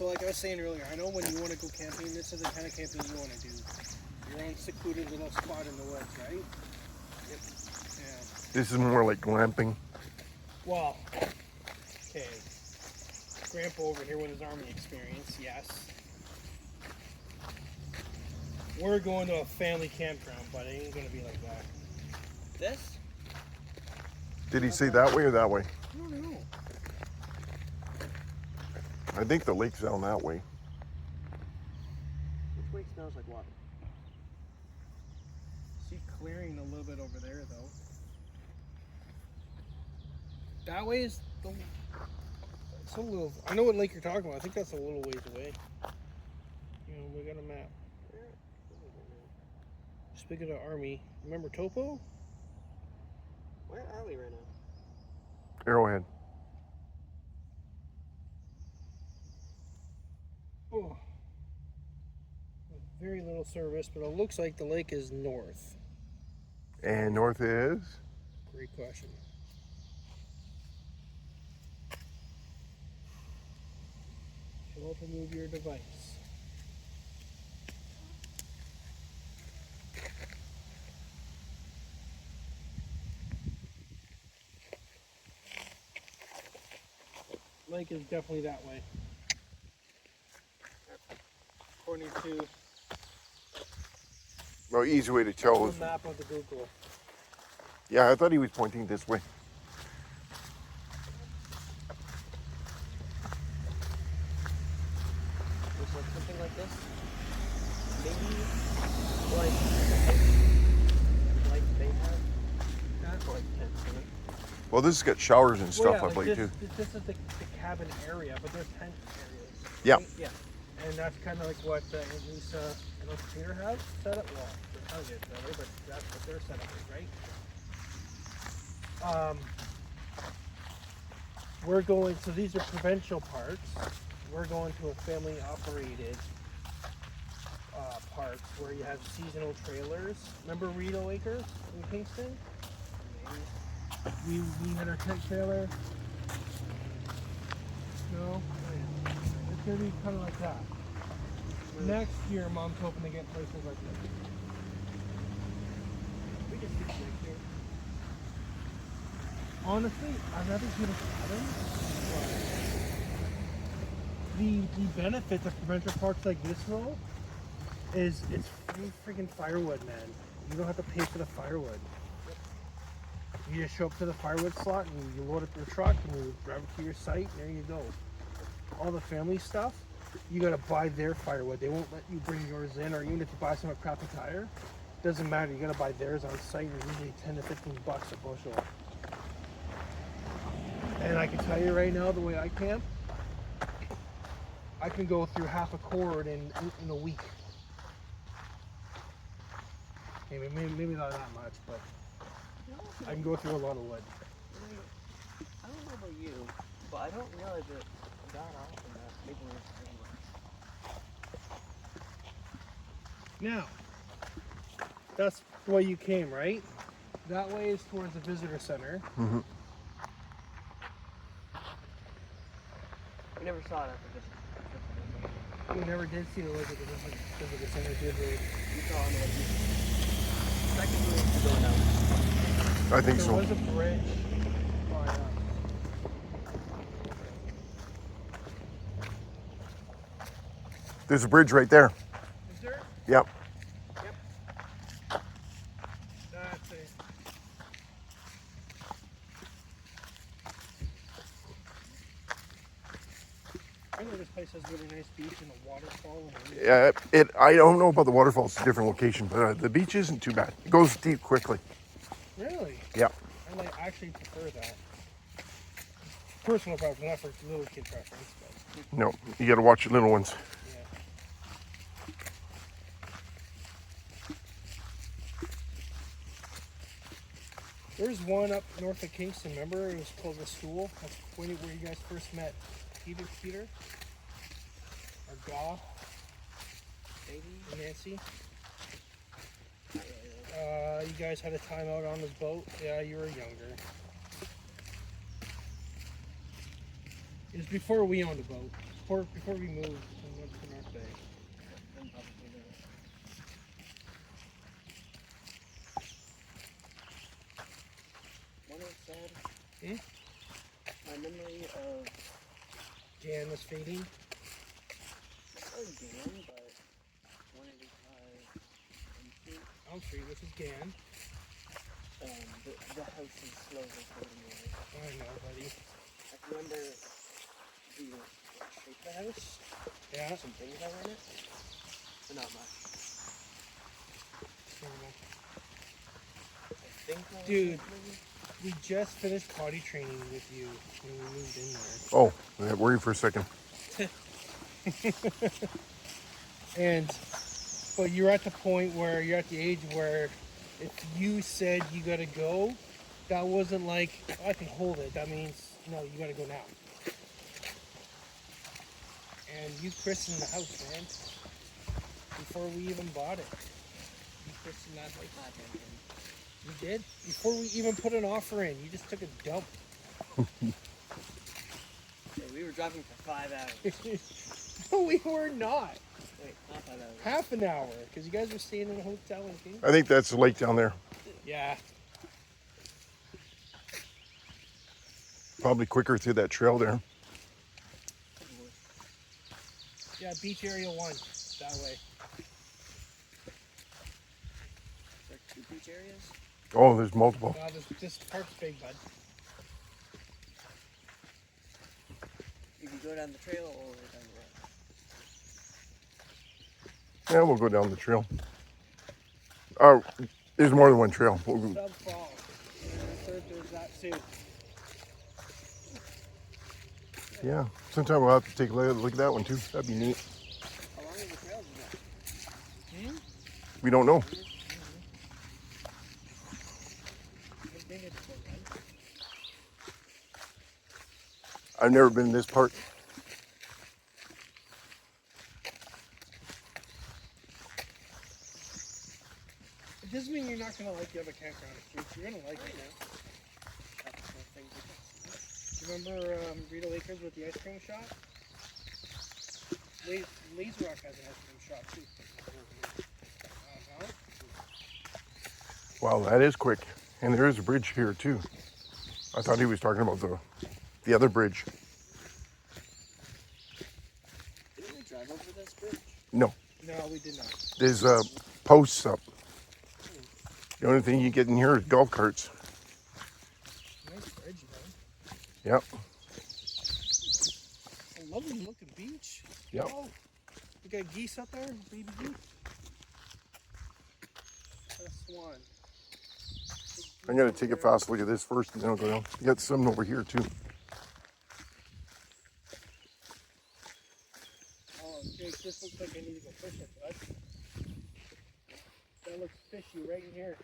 so like I was saying earlier, I know when you want to go camping, this is the kind of camping you want to do. Your own secluded little spot in the woods, right? Yep. Yeah. This is more like glamping. Well, okay. Grandpa over here with his army experience, yes. We're going to a family campground, but it ain't going to be like that. This? Did he say that way or that way? I don't know. I think the lake's down that way. Which way smells like water? See clearing a little bit over there, though. That way is the... It's a little... I know what lake you're talking about. I think that's a little ways away. You know, we got a map. Speaking of army, remember Topo? Where are we right now? Arrowhead. Oh. Very little service, but it looks like the lake is north. And north is? Great question. Show up and move your device. Lake is definitely that way. According to No, easy way to tell the is... map of the Google. Yeah, I thought he was pointing this way. Looks like something like this. Maybe like they have. For like tents, you know? Well, this has got showers and stuff, Well, I believe, too. this is the cabin area, but there's tent areas. Yeah. Right? Yeah. And that's kind of like what Lisa and Peter have set up. Well, they're trying to get it that way, but that's what their setup is, right? We're going, so these are provincial parks. We're going to a family-operated parks where you have seasonal trailers. Remember Rideau Acres in Kingston? We had our tent trailer. No? It's going to be kind of like that. Next year, Mom's hoping to get places like this. We just do like here. Honestly, I'd rather do the cabin. The benefits of provincial parks like this, though, is it's free freaking firewood, man. You don't have to pay for the firewood. You just show up to the firewood slot and you load up your truck and you drive it to your site and there you go. All the family stuff, you gotta buy their firewood. They won't let you bring yours in, or even if you buy some at Crappy Tire, doesn't matter. You gotta buy theirs on site, and usually 10 to 15 bucks a bushel. And I can tell you right now, the way I camp, I can go through half a cord in a week. Maybe not that much, but I can go through a lot of wood. I don't know about you, but I don't realize that that often that people are Now, that's the way you came, right? That way is towards the visitor center. Mm-hmm. We never saw it at the We never did see the lake at the visitor center, did we? We saw it on the way. Second way to go now. I think There so. was a bridge. Oh, yeah. There's a bridge right there. Is there? Yep. Yep. That's it. I know this place has a really nice beach and a waterfall. Yeah, I don't know about the waterfall. It's a different location, but the beach isn't too bad. It goes deep quickly. Really? Yeah. I actually prefer that. Personal preference, not for little kid preference, but No, you got to watch your little ones. yeah. There's one up north of Kingston, remember? It was called The Stool. That's where you guys first met Peter? Or Gaw? Maybe. Nancy? You guys had a time out on his boat? Yeah, you were younger. It was before we owned a boat. before we move to North Bay. Then probably the one is sad. Hmm? My memory of Jan was fading. not really Dan, but 185 Elm Street, which is Gan. the house is slowly fading away. I know, buddy. I can remember the shape of the house. Yeah. Some things that were in it, but not much. I think that was Dude. it, maybe. We just finished potty training with you when we moved in there. Oh, I got worried for a second. But you're at the point where you're at the age where if you said you gotta go, that wasn't like, oh, I can hold it. That means, no, you gotta go now. And you christened the house, man. Before we even bought it. You christened that house. You did? Before we even put an offer in, you just took a dump. Yeah, we were driving for 5 hours. No, we were not. Wait, not 5 hours. Half an hour, because you guys were staying in a hotel in King. I think that's the lake down there. Yeah. Probably quicker through that trail there. Yeah, beach area 1, that way. There are 2 beach areas. Oh, there's multiple. No, this park's big, bud. You can go down the trail or down the road. Yeah, we'll go down the trail. Oh, there's more than one trail. We'll go. Sub Fall. There's that too. Yeah, sometime we'll have to take a look at that one too. That'd be neat. How long are the trails is that? We don't know. How big is it, right? I've never been in this part. It doesn't mean you're not gonna like the other campground. You're gonna like it now. That's the thing. Remember Rito Acres with the ice cream shop? Laser Rock has an ice cream shop too. Wow, that is quick. And there is a bridge here too. I thought he was talking about the other bridge. Didn't we drive over this bridge? No, No, we did not. there's posts up. The only thing you get in here is golf carts. Nice bridge, man. Yep. A lovely looking beach. Yep. Oh, you got geese up there, baby geese. That's one. I'm gonna take a fast look at this first and then I'll go down. You got some over here too. Oh, Jake, this looks like I need to go fishing, bud. That looks fishy right in here.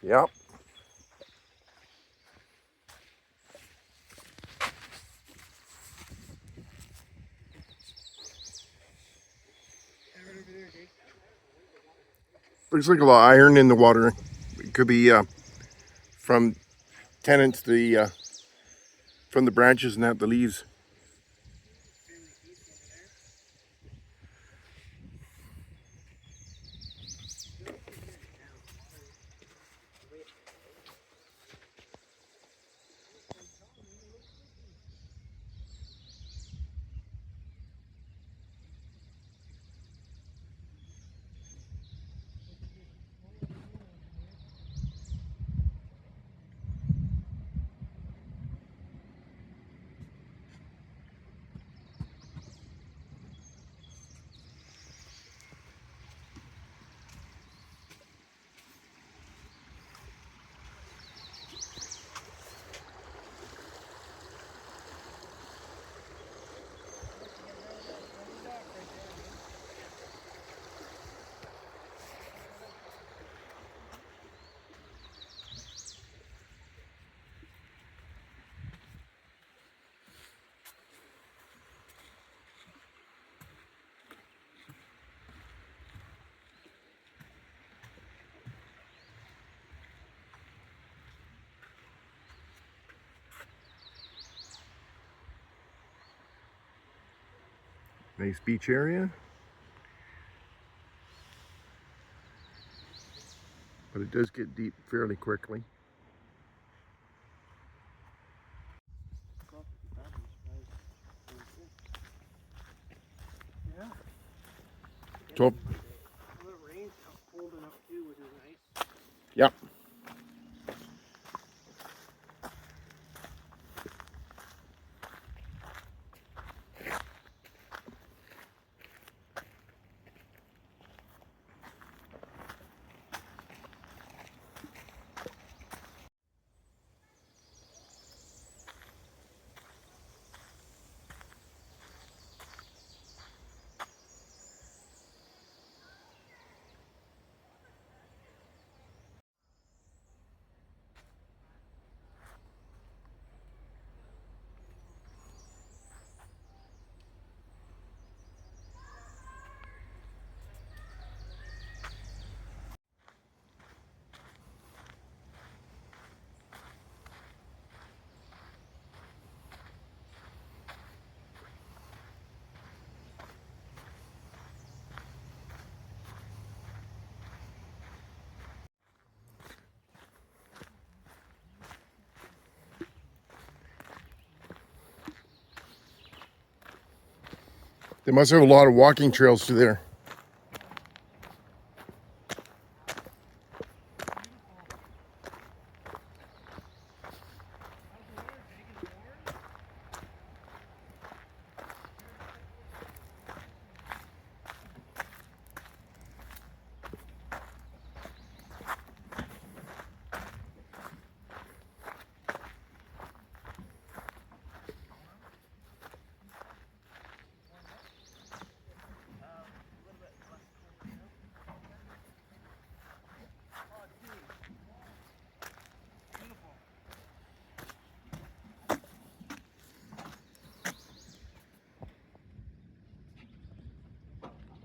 Yep. Right over there, Jake. Looks like a lot of iron in the water. It could be from tenants, from the branches and that, the leaves. Nice beach area. But it does get deep fairly quickly. Yeah. So, Well, it rains cold enough too, which is nice. yeah. They must have a lot of walking trails through there.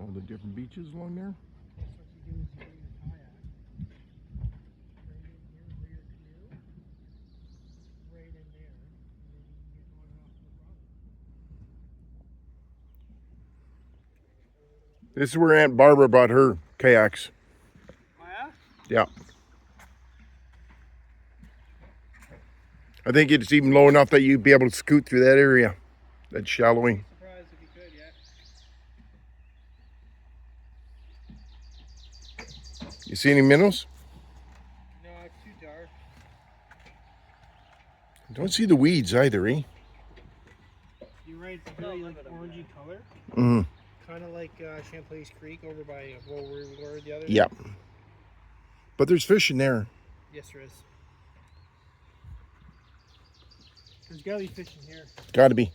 All the different beaches along there. That's what you do is you bring your kayak right in here where your canoe, right in there, and then you can get going off no problem. This is where Aunt Barbara brought her kayaks. Oh yeah? Yeah. I think it's even low enough that you'd be able to scoot through that area. That shallowing. Surprised if you could, yeah. You see any minnows? No, it's too dark. I don't see the weeds either, eh? You're right, it's a very like orangey color. Mm-hmm. Kind of like Champlain's Creek over by where we were the other day. Yep. But there's fish in there. Yes, there is. There's gotta be fish in here. Gotta be.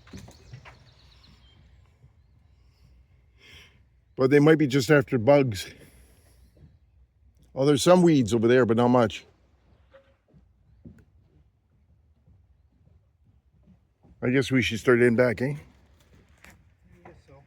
But they might be just after bugs. Oh, there's some weeds over there, but not much. I guess we should start heading back, eh? I guess so.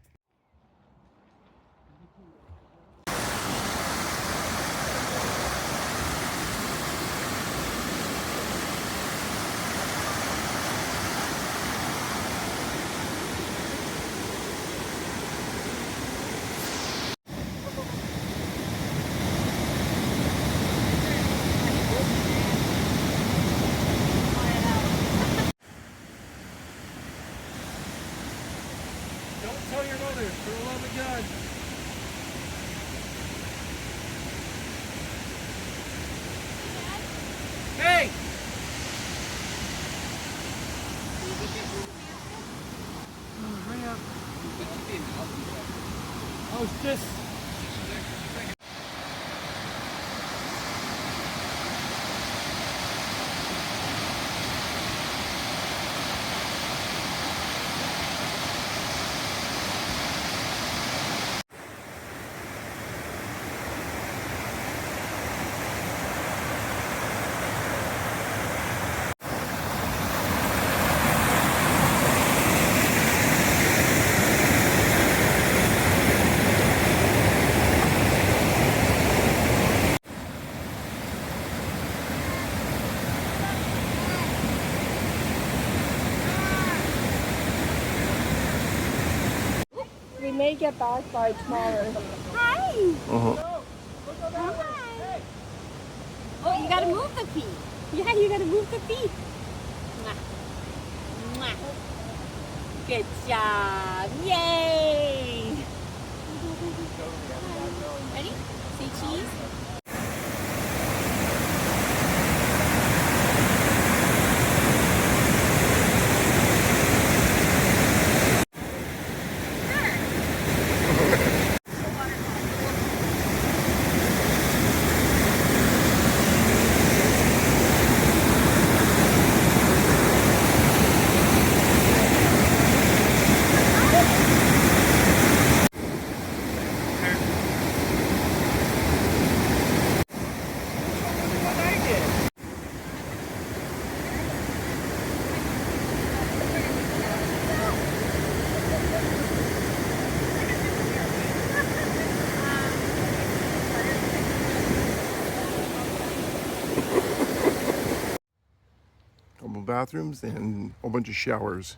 Don't tell your mother, for the love of God. Hey! Right up. Oh, it's just. may get back by tomorrow. Hi! Uh-huh. Hi! Oh, you gotta move the feet. Yeah, you gotta move the feet. Mwah. Mwah. Good job. Yay! Ready? Say cheese. Couple bathrooms and a whole bunch of showers.